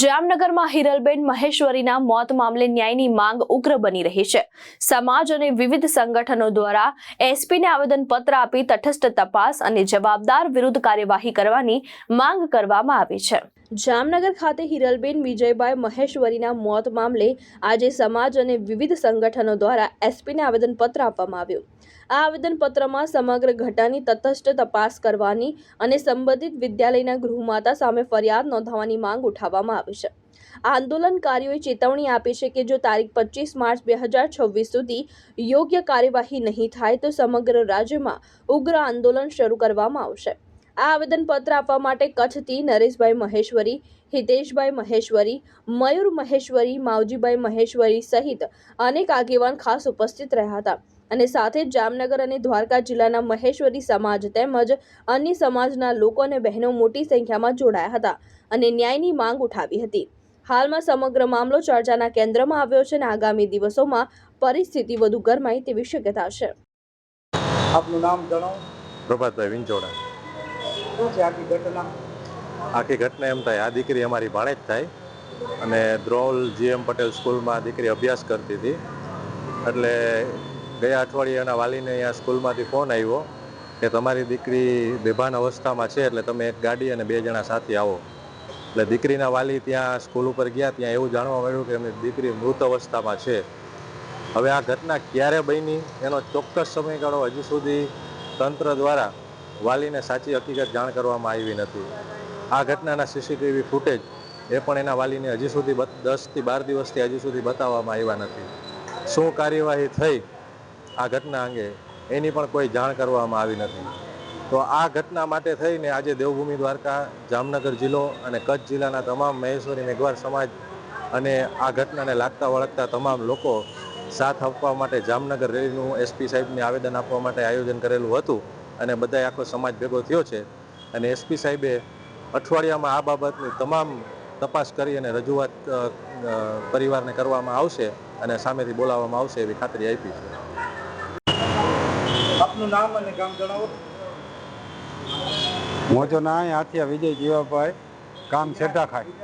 જામનગરમાં હિરલબેન મહેશ્વરીના મોત મામલે ન્યાયની માંગ ઉગ્ર બની રહી છે। સમાજ અને વિવિધ સંગઠનો દ્વારા એસપીને આવેદનપત્ર આપી તટસ્થ તપાસ અને જવાબદાર વિરુદ્ધ કાર્યવાહી કરવાની માંગ કરવામાં આવી છે। જામનગર ખાતે હિરલબેન વિજયભાઈ મહેશ્વરીના મોત મામલે આજે સમાજ અને વિવિધ સંગઠનો દ્વારા એસપીને આવેદનપત્ર આપવામાં આવ્યું। આ આવેદનપત્રમાં સમગ્ર ઘટનાની તટસ્થ તપાસ કરવાની અને સંબંધિત વિદ્યાલયના ગૃહમાતા સામે ફરિયાદ નોંધવાની માંગ ઉઠાવવામાં આવી છે। આંદોલનકારીઓએ ચેતવણી આપી છે કે જો તારીખ 25 માર્ચ 2026 સુધી યોગ્ય કાર્યવાહી નહીં થાય તો સમગ્ર રાજ્યમાં ઉગ્ર આંદોલન શરૂ કરવામાં આવશે। આ આવેદનપત્ર આપવા માટે કચ્છથી નરેશભાઈ મહેશ્વરી, હિતેશભાઈ મહેશ્વરી, મયુર મહેશ્વરી, માવજીભાઈ મહેશ્વરી સહિત અનેક આગેવાન ખાસ ઉપસ્થિત રહ્યા હતા અને સાથે જામનગર અને દ્વારકા જિલ્લાના મહેશ્વરી સમાજ તેમજ અન્ય સમાજના લોકો અને બહેનો મોટી સંખ્યામાં જોડાયા હતા અને ન્યાયની માંગ ઉઠાવી હતી। હાલમાં સમગ્ર મામલો ચર્ચાના કેન્દ્રમાં આવ્યો છે અને આગામી દિવસોમાં પરિસ્થિતિ વધુ ગરમાય તેવી શક્યતા છે। આપનું નામ જણાવો। પ્રભાતભાઈ વિંચોડા। શું છે આખી ઘટના? આખી ઘટના એમ થાય, આ દીકરી અમારી ભાણેજ થાય અને ધ્રોલ GM પટેલ સ્કૂલમાં દીકરી અભ્યાસ કરતી હતી। એટલે ગયા અઠવાડિયે એના વાલીને અહીંયા સ્કૂલમાંથી ફોન આવ્યો કે તમારી દીકરી બેભાન અવસ્થામાં છે, એટલે તમે એક ગાડી અને 2 જણા સાથે આવો। એટલે દીકરીના વાલી ત્યાં સ્કૂલ ઉપર ગયા, ત્યાં એવું જાણવા મળ્યું કે એમની દીકરી મૃત અવસ્થામાં છે। હવે આ ઘટના ક્યારે બની એનો ચોક્કસ સમયગાળો હજી સુધી તંત્ર દ્વારા વાલીને સાચી હકીકત જાણ કરવામાં આવી નથી। આ ઘટનાના CCTV ફૂટેજ એ પણ એના વાલીને હજી સુધી 10 થી 12 દિવસથી હજી સુધી બતાવવામાં આવ્યા નથી। શું કાર્યવાહી થઈ આ ઘટના અંગે એની પણ કોઈ જાણ કરવામાં આવી નથી। તો આ ઘટના માટે થઈને આજે દેવભૂમિ દ્વારકા, જામનગર જિલ્લો અને કચ્છ જિલ્લાના તમામ મહેશ્વરી મેઘવાર સમાજ અને આ ઘટનાને લાગતા વળગતા તમામ લોકો સાથ આપવા માટે જામનગર રેલીનું SP સાહેબને આવેદન આપવા માટે આયોજન કરેલું હતું અને બધાય આખો સમાજ ભેગો થયો છે અને SP સાહેબે અઠવાડિયામાં આ બાબતની તમામ તપાસ કરી અને રજૂઆત પરિવારને કરવામાં આવશે અને સામેથી બોલાવવામાં આવશે એવી ખાતરી આપી છે। આપનું નામ અને ગામ જણાવો। મોજો ના હાથિયા વિજય જીવાભાઈ, ગામ છેટા ખાઈ।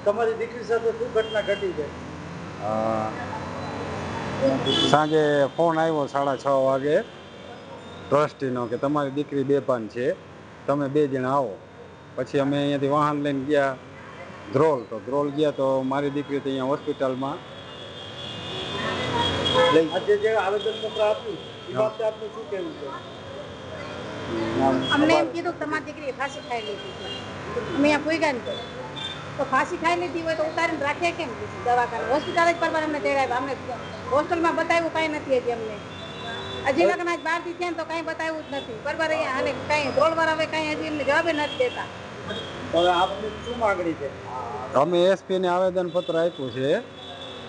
તમારી દીકરી સાથે શું ઘટના ઘટી છે? સાંજે ફોન આવ્યો 6:30 વાગે ટ્રસ્ટીનો કે તમારી દીકરી બેભાન છે, તમે 2 જણા આવો। પછી અમે અહીંયાથી વાહન લઈને ગયા ધ્રોલ, તો ધ્રોલ ગયા તો મારી દીકરી તો અહીંયા હોસ્પિટલમાં આજે જે આવેદનપત્ર આપ્યું એ બાબતે આપનું શું કહેવું છે? અમને એમ કીધું કે તમારી દીકરી ફાંસી ખાઈ લીધી છે। અમે અહીંયા પૂઈ ગયા ને તો ફાંસી ખાઈ લીધી હોય તો ઉતારીને રાખીએ કેમ? દવાખાને હોસ્પિટલ જ પરવાર અમને તેડાવ્યા, અમને હોસ્ટેલમાં બતાવ્યું કાંઈ નથી હજી અમને। હજી લગ્ન આજ 12 દી થયા ને તો કાંઈ બતાવ્યું જ નથી પરવાર અહીંયા, અને કાંઈ ધોળવાર આવે કાંઈ હજી અમને જવાબ નથી દેતા। હવે આપની શું માંગણી છે? અમે એસપીને આવેદનપત્ર આપ્યું છે,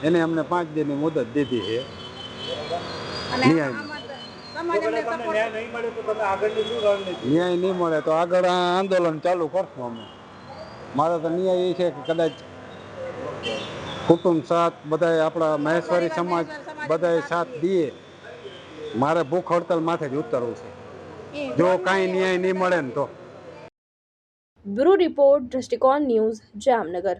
એને અમને 5 દિનની મુદત દીધી છે। અને સમાજ અમને તમને સપોર્ટ ન્યાય નહીં મળે તો તમે આગળની શું રણનીતિ? ન્યાય નહીં મળે તો આગળ આંદોલન ચાલુ કરશું અમે। મારો તો ન્યાય એ છે કે કદાચ કુટુંબ સાથ બધાય આપણા મહેશ્વરી સમાજ બધાય સાથ દે, મારે ભૂખ હડતાલ માથે જ ઉતરવું છે જો કાંઈ ન્યાય નહીં મળે ને તો। બ્યુરો રિપોર્ટ, દ્રષ્ટિકોણ ન્યૂઝ, જામનગર।